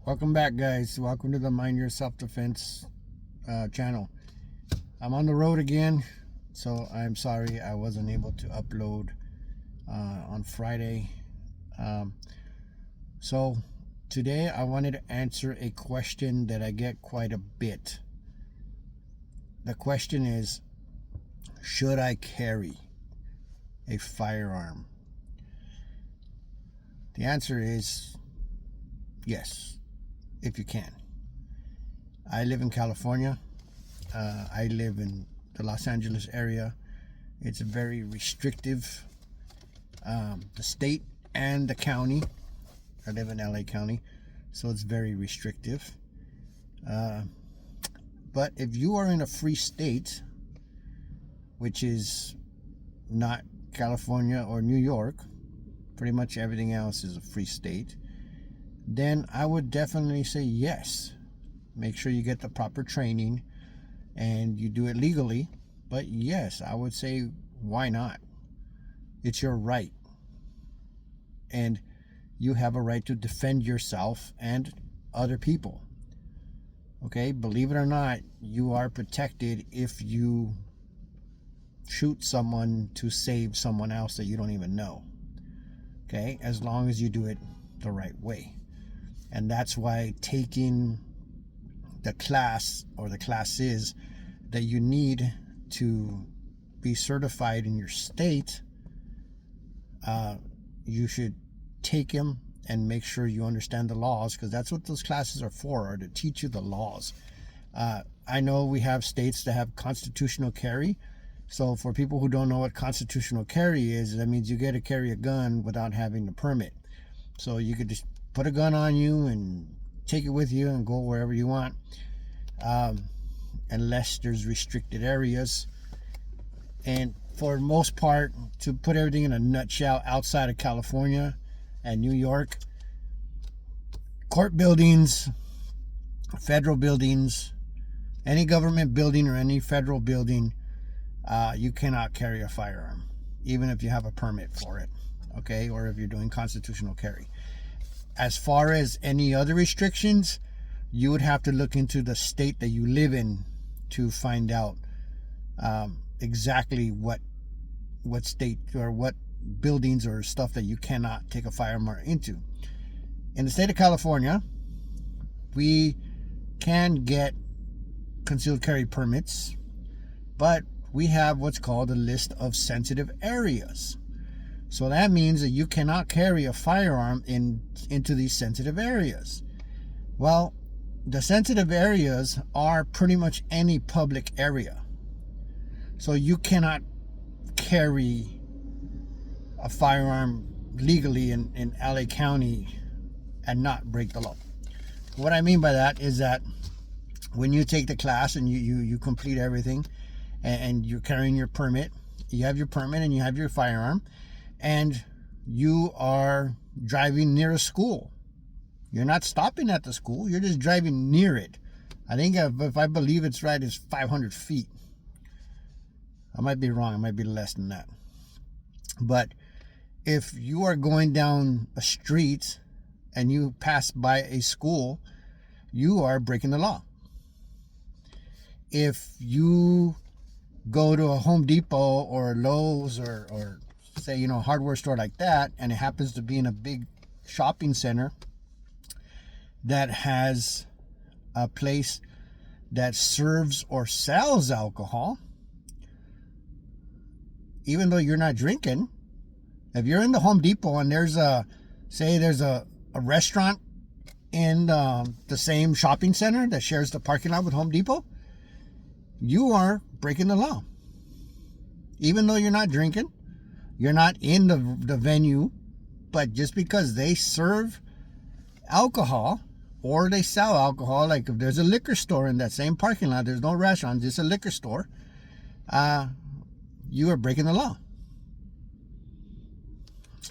Welcome back, guys. Welcome to the Mind Your Self Defense channel. I'm on the road again, so I'm sorry I wasn't able to upload on Friday. Um, so today I wanted to answer a question that I get quite a bit. The question is, should I carry a firearm? The answer is yes, if you can. I live in California. I live in the Los Angeles area. It's very restrictive. The state and the county. I live in LA County, so it's very restrictive. But if you are in a free state, which is not California or New York, pretty much everything else is a free state, then I would definitely say yes. Make sure you get the proper training and you do it legally. But yes, I would say why not? It's your right. And you have a right to defend yourself and other people. Okay, believe it or not, you are protected if you shoot someone to save someone else that you don't even know. Okay, as long as you do it the right way. And that's why taking the class or the classes that you need to be certified in your state, you should take them and make sure you understand the laws, because that's what those classes are to teach you the laws. I know we have states that have constitutional carry. So for people who don't know what constitutional carry is, that means you get to carry a gun without having the permit. So you could just put a gun on you and take it with you and go wherever you want, unless there's restricted areas. And for the most part, to put everything in a nutshell, outside of California and New York, court buildings, federal buildings, any government building or any federal building, you cannot carry a firearm, even if you have a permit for it, okay, or if you're doing constitutional carry. As far as any other restrictions, you would have to look into the state that you live in to find out exactly what state or what buildings or stuff that you cannot take a firearm into. In the state of California, we can get concealed carry permits, but we have what's called a list of sensitive areas. So that means that you cannot carry a firearm into these sensitive areas. Well, the sensitive areas are pretty much any public area. So you cannot carry a firearm legally in LA County and not break the law. What I mean by that is that when you take the class and you complete everything and you're carrying your permit, you have your permit and you have your firearm, and you are driving near a school. You're not stopping at the school, you're just driving near it. I think, if I believe it's right, it's 500 feet. I might be wrong, it might be less than that. But if you are going down a street and you pass by a school, you are breaking the law. If you go to a Home Depot or Lowe's or say, a hardware store like that, and it happens to be in a big shopping center that has a place that serves or sells alcohol, even though you're not drinking, if you're in the Home Depot and there's a restaurant in the same shopping center that shares the parking lot with Home Depot, you are breaking the law. Even though you're not drinking, you're not in the venue, but just because they serve alcohol or they sell alcohol, like if there's a liquor store in that same parking lot, there's no restaurant, just a liquor store, you are breaking the law.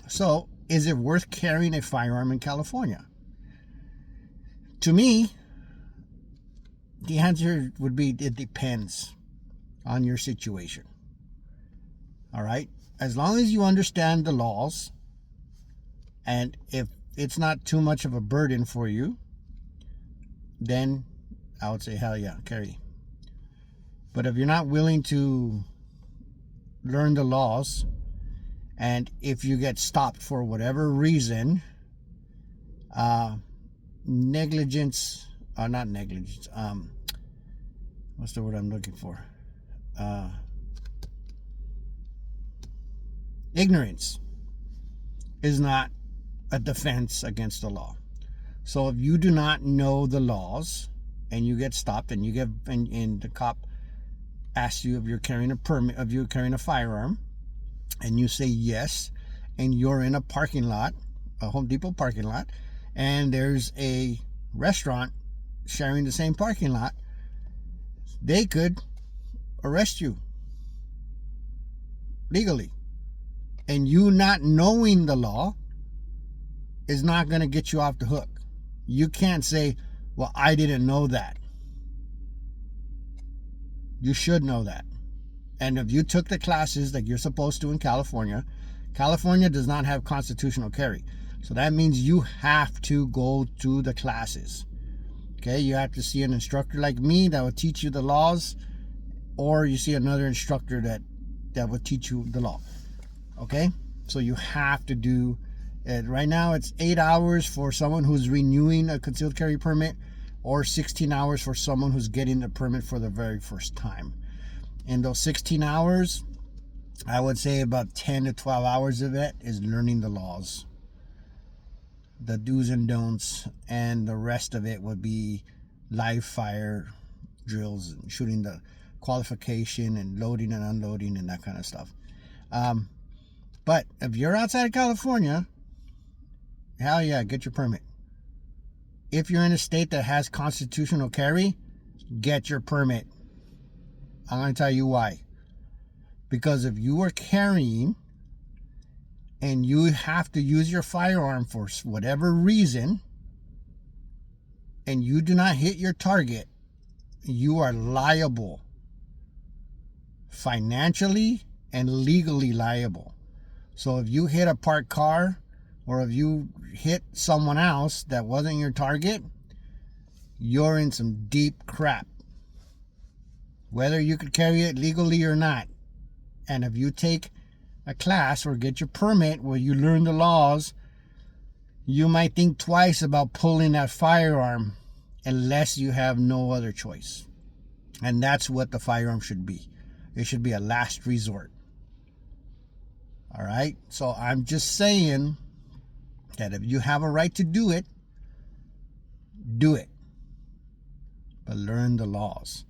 So, is it worth carrying a firearm in California? To me, the answer would be it depends on your situation. All right? As long as you understand the laws, and if it's not too much of a burden for you, then I would say, hell yeah, carry. But if you're not willing to learn the laws, and if you get stopped for whatever reason, negligence, not negligence, what's the word I'm looking for? Ignorance is not a defense against the law. So if you do not know the laws and you get stopped and and the cop asks you if you're carrying a permit, if you're carrying a firearm, and you say yes, and you're in a parking lot, a Home Depot parking lot, and there's a restaurant sharing the same parking lot, they could arrest you legally. And you not knowing the law is not going to get you off the hook. You can't say, well, I didn't know that. You should know that. And if you took the classes that you're supposed to in California, California does not have constitutional carry. So that means you have to go to the classes. Okay, you have to see an instructor like me that will teach you the laws, or you see another instructor that will teach you the law. Okay, so you have to do it. Right now it's 8 hours for someone who's renewing a concealed carry permit, or 16 hours for someone who's getting the permit for the very first time. In those 16 hours, I would say about 10 to 12 hours of it is learning the laws, the do's and don'ts, and the rest of it would be live fire drills and shooting the qualification and loading and unloading and that kind of stuff. But if you're outside of California, hell yeah, get your permit. If you're in a state that has constitutional carry, get your permit. I'm going to tell you why. Because if you are carrying and you have to use your firearm for whatever reason, and you do not hit your target, you are liable. Financially and legally liable. So if you hit a parked car, or if you hit someone else that wasn't your target, you're in some deep crap. Whether you could carry it legally or not. And if you take a class or get your permit where you learn the laws, you might think twice about pulling that firearm unless you have no other choice. And that's what the firearm should be. It should be a last resort. All right? So I'm just saying that if you have a right to do it, do it. But learn the laws.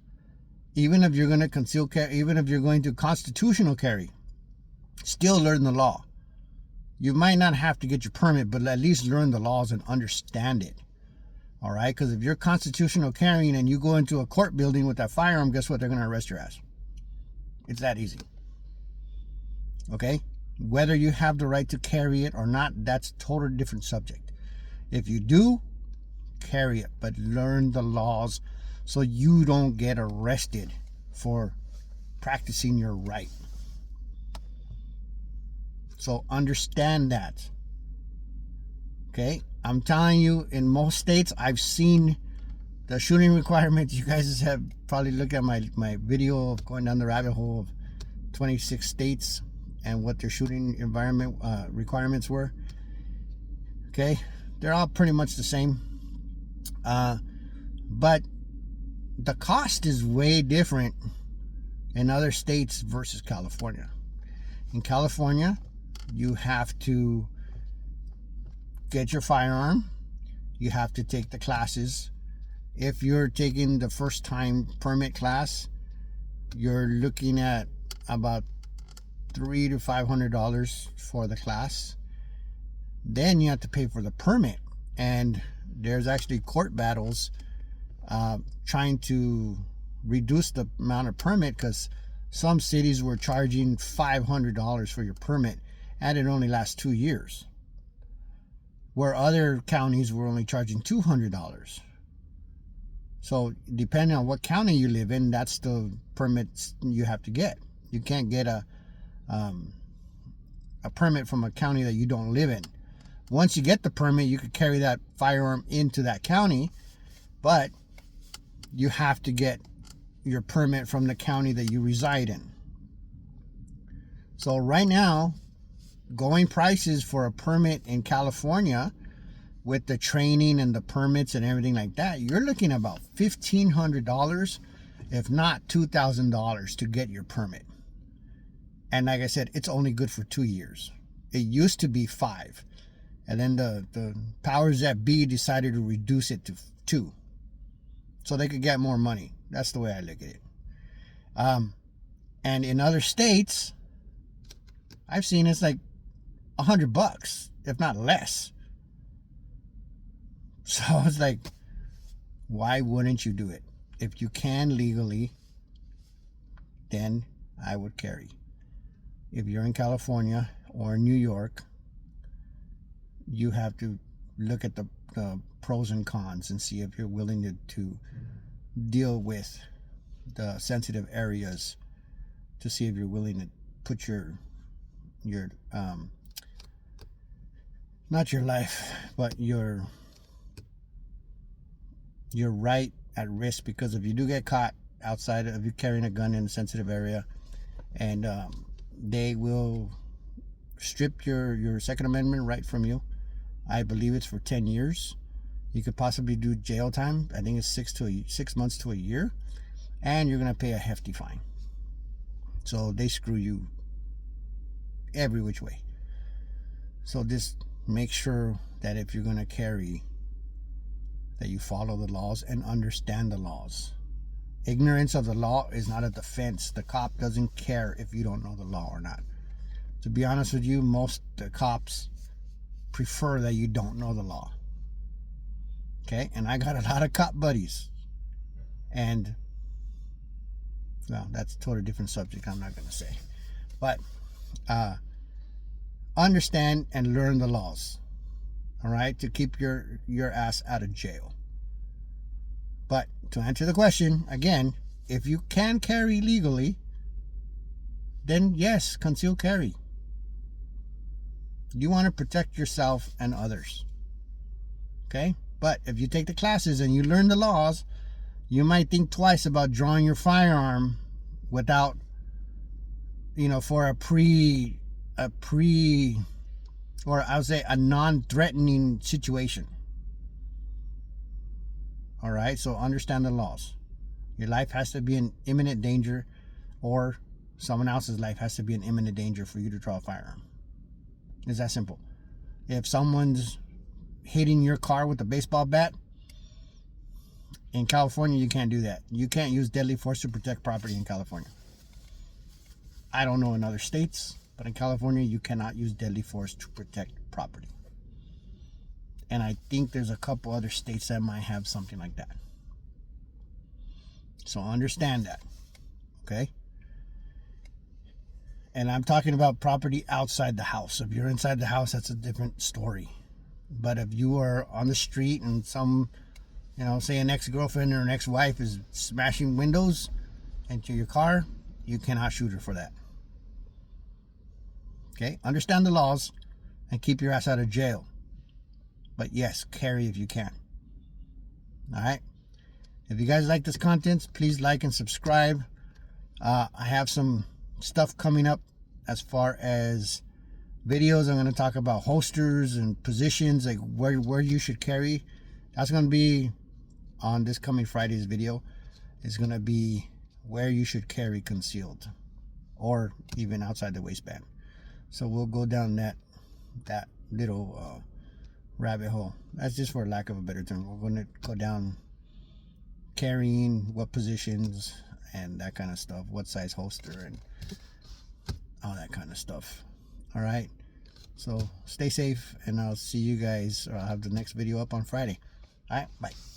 Even if you're going to conceal carry, even if you're going to constitutional carry, still learn the law. You might not have to get your permit, but at least learn the laws and understand it. All right? Because if you're constitutional carrying and you go into a court building with that firearm, guess what? They're going to arrest your ass. It's that easy. Okay? Whether you have the right to carry it or not, that's a totally different subject. If you do, carry it, but learn the laws so you don't get arrested for practicing your right. So understand that. Okay? I'm telling you, in most states, I've seen the shooting requirements. You guys have probably looked at my video of going down the rabbit hole of 26 states and what their shooting environment requirements were. Okay? They're all pretty much the same. But the cost is way different in other states versus California. In California, you have to get your firearm. You have to take the classes. If you're taking the first time permit class, you're looking at about $300 to $500 for the class. Then you have to pay for the permit, and there's actually court battles trying to reduce the amount of permit, because some cities were charging $500 for your permit and it only lasts 2 years, where other counties were only charging $200. So depending on what county you live in, that's the permits you have to get. You can't get a permit from a county that you don't live in. Once you get the permit, you could carry that firearm into that county, but you have to get your permit from the county that you reside in. So right now, going prices for a permit in California with the training and the permits and everything like that, you're looking at about $1,500, if not $2,000 to get your permit. And like I said, it's only good for 2 years. It used to be 5. And then the powers that be decided to reduce it to 2. So they could get more money. That's the way I look at it. And in other states, I've seen it's like $100, if not less. So it's like, why wouldn't you do it? If you can legally, then I would carry. If you're in California or New York, you have to look at the pros and cons and see if you're willing to deal with the sensitive areas, to see if you're willing to put your not your life, but your right at risk. Because if you do get caught outside of you carrying a gun in a sensitive area, and they will strip your Second Amendment right from you. I believe it's for 10 years. You could possibly do jail time. I think it's 6 months to a year, and you're gonna pay a hefty fine. So they screw you every which way. So just make sure that if you're gonna carry, that you follow the laws and understand the laws. Ignorance of the law is not a defense. The cop doesn't care if you don't know the law or not. To be honest with you, most cops prefer that you don't know the law. Okay? And I got a lot of cop buddies. And, well, that's a totally different subject I'm not going to say. But understand and learn the laws. All right? To keep your ass out of jail. But to answer the question, again, if you can carry legally, then yes, concealed carry. You want to protect yourself and others. Okay? But if you take the classes and you learn the laws, you might think twice about drawing your firearm without, for a non-threatening situation. All right, so understand the laws. Your life has to be in imminent danger, or someone else's life has to be in imminent danger for you to draw a firearm. It's that simple. If someone's hitting your car with a baseball bat, in California, you can't do that. You can't use deadly force to protect property in California. I don't know in other states, but in California, you cannot use deadly force to protect property. And I think there's a couple other states that might have something like that. So understand that. Okay? And I'm talking about property outside the house. If you're inside the house, that's a different story. But if you are on the street and some, say an ex-girlfriend or an ex-wife is smashing windows into your car, you cannot shoot her for that. Okay? Understand the laws and keep your ass out of jail. But yes, carry if you can. All right? If you guys like this content, please like and subscribe. I have some stuff coming up as far as videos. I'm going to talk about holsters and positions, like where you should carry. That's going to be on this coming Friday's video. It's going to be where you should carry concealed, or even outside the waistband. So we'll go down that little rabbit hole. That's just for lack of a better term. We're going to go down carrying, what positions, and that kind of stuff, what size holster, and all that kind of stuff. All right, so stay safe, and I'll see you guys, or I'll have the next video up on Friday. All right, bye.